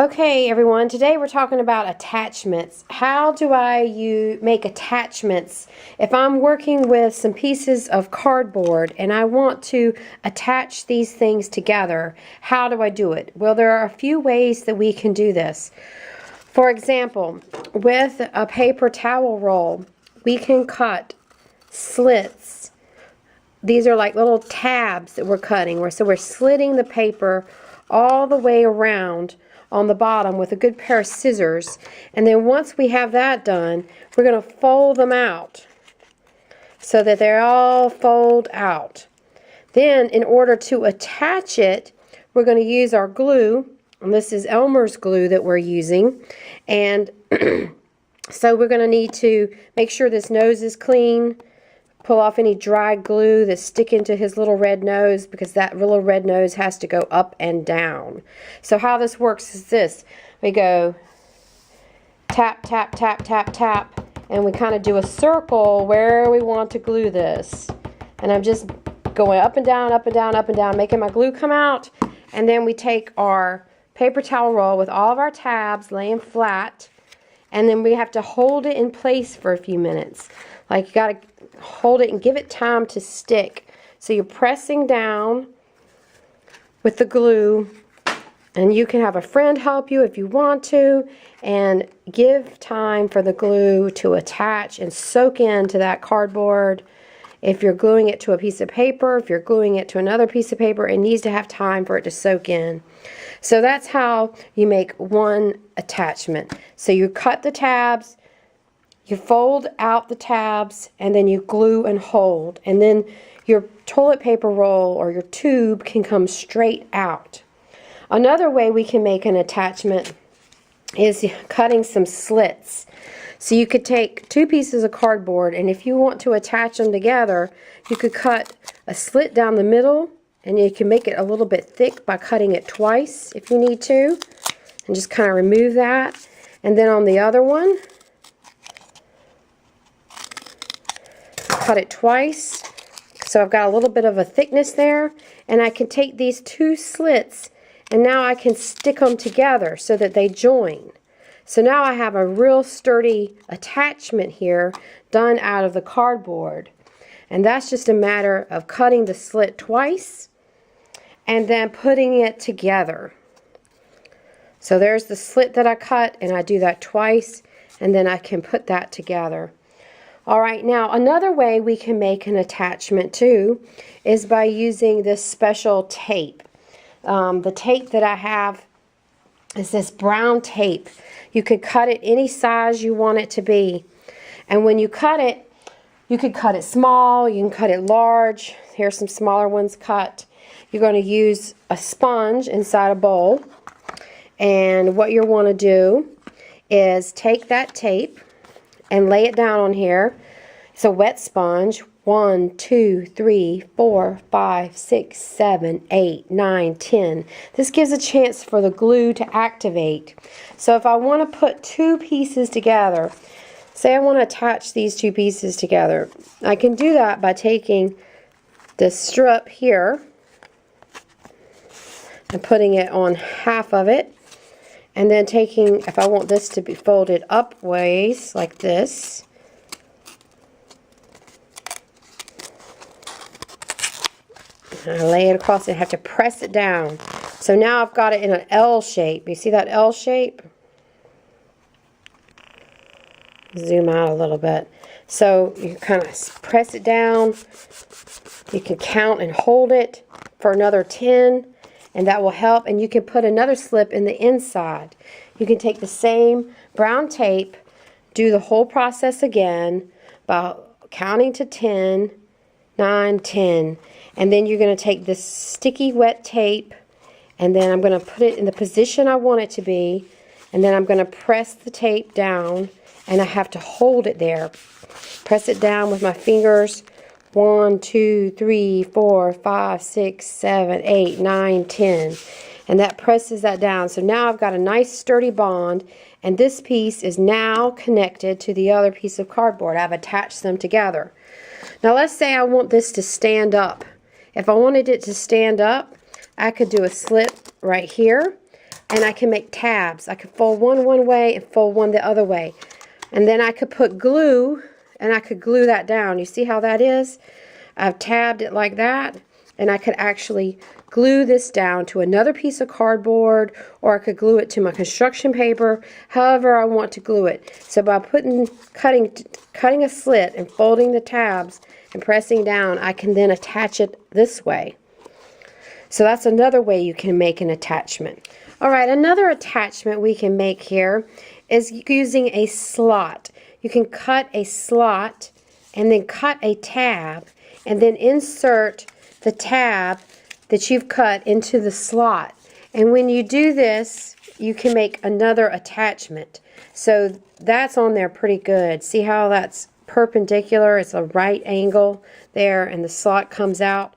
Okay, everyone, today we're talking about attachments. How do I make attachments? If I'm working with some pieces of cardboard and I want to attach these things together, how do I do it? Well, there are a few ways that we can do this. For example, with a paper towel roll, we can cut slits. These are like little tabs that we're cutting. So we're slitting the paper all the way around on the bottom with a good pair of scissors, and then once we have that done, we're going to fold them out so that they all fold out. Then in order to attach it, we're going to use our glue, and this is Elmer's glue that we're using, and so we're going to need to make sure this nose is clean, pull off any dry glue that's sticking to his little red nose, because that little red nose has to go up and down. So how this works is this. We go tap, tap, tap, tap, tap, and we kind of do a circle where we want to glue this. And I'm just going up and down, up and down, up and down, making my glue come out. And then we take our paper towel roll with all of our tabs laying flat, and then we have to hold it in place for a few minutes. Like, you got to hold it and give it time to stick. So you're pressing down with the glue, and you can have a friend help you if you want to, and give time for the glue to attach and soak into that cardboard. If you're gluing it to a piece of paper, if you're gluing it to another piece of paper, it needs to have time for it to soak in. So that's how you make one attachment. So you cut the tabs, you fold out the tabs, and then you glue and hold. And then your toilet paper roll or your tube can come straight out. Another way we can make an attachment is cutting some slits. So you could take two pieces of cardboard, and if you want to attach them together, you could cut a slit down the middle, and you can make it a little bit thick by cutting it twice if you need to, and just kind of remove that. And then on the other one, cut it twice, so I've got a little bit of a thickness there, and I can take these two slits and now I can stick them together so that they join. So now I have a real sturdy attachment here done out of the cardboard, and that's just a matter of cutting the slit twice and then putting it together. So there's the slit that I cut, and I do that twice, and then I can put that together. Alright, now another way we can make an attachment too is by using this special tape. The tape that I have is this brown tape. You could cut it any size you want it to be. And when you cut it, you could cut it small, you can cut it large. Here's some smaller ones cut. You're going to use a sponge inside a bowl. And what you'll want to do is take that tape and lay it down on here. It's a wet sponge. 1, 2, 3, 4, 5, 6, 7, 8, 9, 10. This gives a chance for the glue to activate. So if I want to put two pieces together, say I want to attach these two pieces together, I can do that by taking this strip here and putting it on half of it, and then taking, if I want this to be folded up ways like this, I lay it across and have to press it down. So now I've got it in an L shape. You see that L shape? Zoom out a little bit. So you kind of press it down. You can count and hold it for another 10, and that will help. And you can put another slip in the inside. You can take the same brown tape, do the whole process again by counting to 10, 9, 10. And then you're going to take this sticky wet tape, and then I'm going to put it in the position I want it to be, and then I'm going to press the tape down, and I have to hold it there. Press it down with my fingers. 1, 2, 3, 4, 5, 6, 7, 8, 9, 10. And that presses that down. So now I've got a nice sturdy bond, and this piece is now connected to the other piece of cardboard. I've attached them together. Now let's say I want this to stand up. If I wanted it to stand up, I could do a slit right here, and I can make tabs. I could fold one way and fold one the other way. And then I could put glue, and I could glue that down. You see how that is? I've tabbed it like that, and I could actually glue this down to another piece of cardboard, or I could glue it to my construction paper, however I want to glue it. So by cutting a slit and folding the tabs and pressing down, I can then attach it this way. So that's another way you can make an attachment. All right, another attachment we can make here is using a slot. You can cut a slot and then cut a tab and then insert the tab that you've cut into the slot. And when you do this, you can make another attachment. So that's on there pretty good. See how that's perpendicular? It's a right angle there, and the slot comes out.